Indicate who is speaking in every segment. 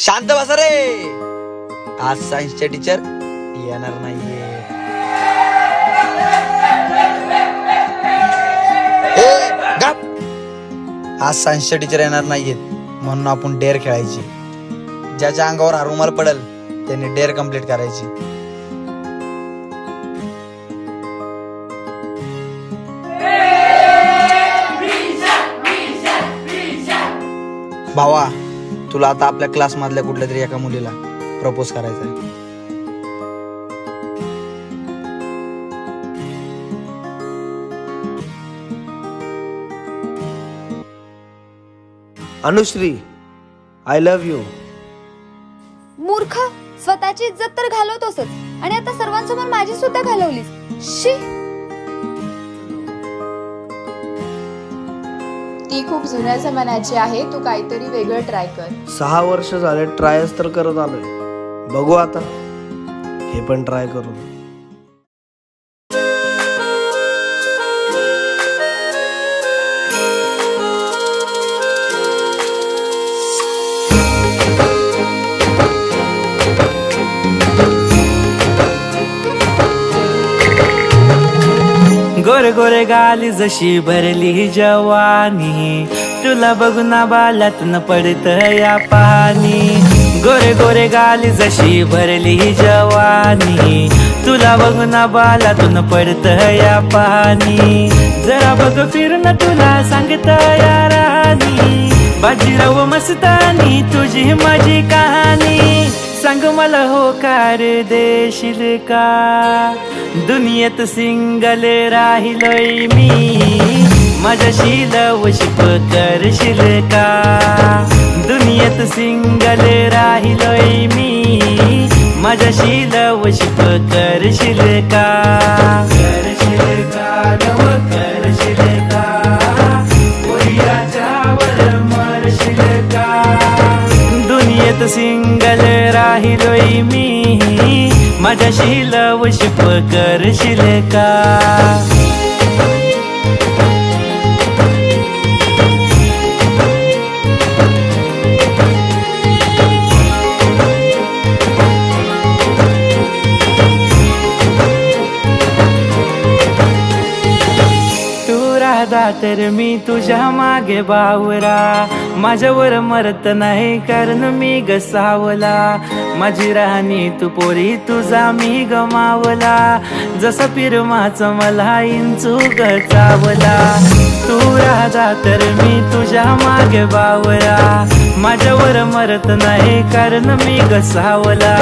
Speaker 1: शांत बसा रे. आज सायन्सचे टीचर येणार नाहीये. आज सायन्सचे टीचर येणार नाहीयेत म्हणून आपण डेअर खेळायची. ज्याच्या अंगावर हा रुमाल पडेल त्यांनी डेअर कम्प्लीट करायची. भावा, तुला आता आपल्या क्लास मधल्या कुठल्या तरी एका मुलीला प्रपोज करायचं आहे.
Speaker 2: Anushree, I love you.
Speaker 3: मूर्ख, स्वतःची इज्जत तर घालवतोसच आणि आता सर्वांसमोर माझी सुद्धा घालवलीस. शी.
Speaker 4: ती खूप जुन्या जमान्याची आहे. तू काहीतरी वेगळं ट्राय कर.
Speaker 2: 6 वर्ष झाले ट्रायच तर करत आलोय. बघू आता हे पण ट्राय करू.
Speaker 5: गोरे गोरे गाली जशी भरली जवानी, तुला बघून बालातून पडत या पाणी. गोरे गोरे गाली जशी भरली जवानी, तुला बघून बालातून पडत या पाणी. जरा बघ फिरून तुला सांगत या राणी, बाजीराव मस्तानी तुझी माझी कहाणी. सांग मला होकार देशील का, दुनियेत सिंगल राहिलोय मी. माझ्याशी लवशिप करशील का, दुनियेत सिंगल राहिलोय मी. माझ्याशी लवशिप करशील का, करशील का लव करशील का, पोरीच्यावर मरशील का. दुनियेत सिंगल राहिलोय मी, माझ्याशी लवशिप करशील का. तू राधा तर मी तुझ्या मागे बावरा, माझ्यावर मरत नाही कारण मी गसावला. माझी राणी तू पोरी तुझा मी गमावला, जसं पिरमाच मला इंचू गचावला. तू राधा तर मी तुझ्या मागे बावरा, माझ्यावर मरत नाही कारण मी गसावला.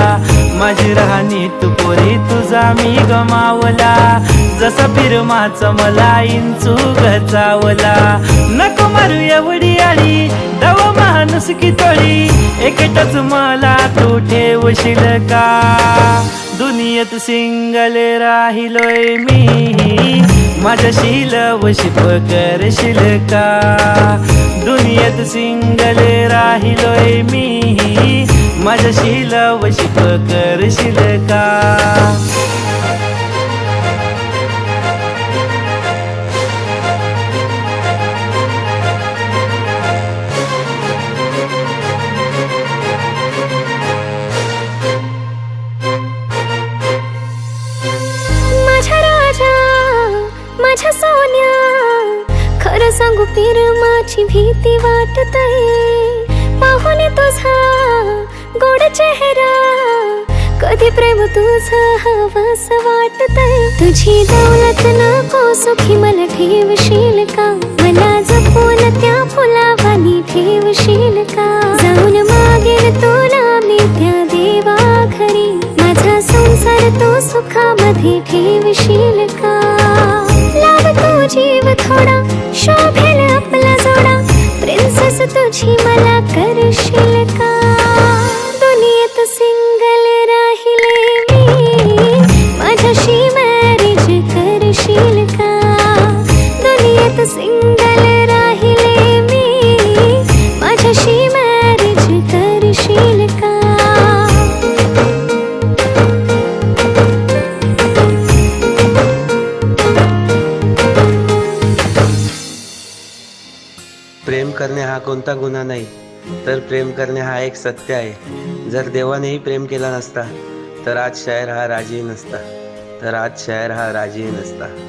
Speaker 5: माझी राणी तू पोरी तुझा मी गमावला, जसं पिरमाच मला इंचू गचावला. नको मारू एवढी आली दव माणूस की तोडी, एकटच मला तू ठेवशील का. दुनियेत सिंगल राहिलोय मी, माझ्याशी लवशिप करशील का. दुनियेत सिंगल राहिलोय मी, माझ्याशी लवशिप करशील का.
Speaker 6: माझ्या सोन्या, खरं सांगू पिरमाची भीती वाटतय. पाहुणे तुझा गोड चेहरा, कधी प्रेम तुझं हवस वाटतय. तुझी दौलत नको सुखी मला ठेवशील का, मला जपून त्या फुलावानी ठेवशील का. जाऊन मागेल तुला मी त्या देवा घरी, माझा संसार तो सुखामध्ये ठेवशील का. लाव तू जीव थोडा, शोभेल आपला जोडा, प्रिन्सेस तुझी मला करशील का. दुनियेत सिंगल राहिले मी, माझ्याशी मॅरेज करशील का. दुनियेत सिंगल राहिले मी, माझ्याशी मॅरेज करशील का.
Speaker 7: प्रेम करणे हा कोणता गुन्हा नाही, तर प्रेम करणे हा एक सत्य आहे. जर देवानेही प्रेम केला नसता तर आज शायर हा राजीही नसता.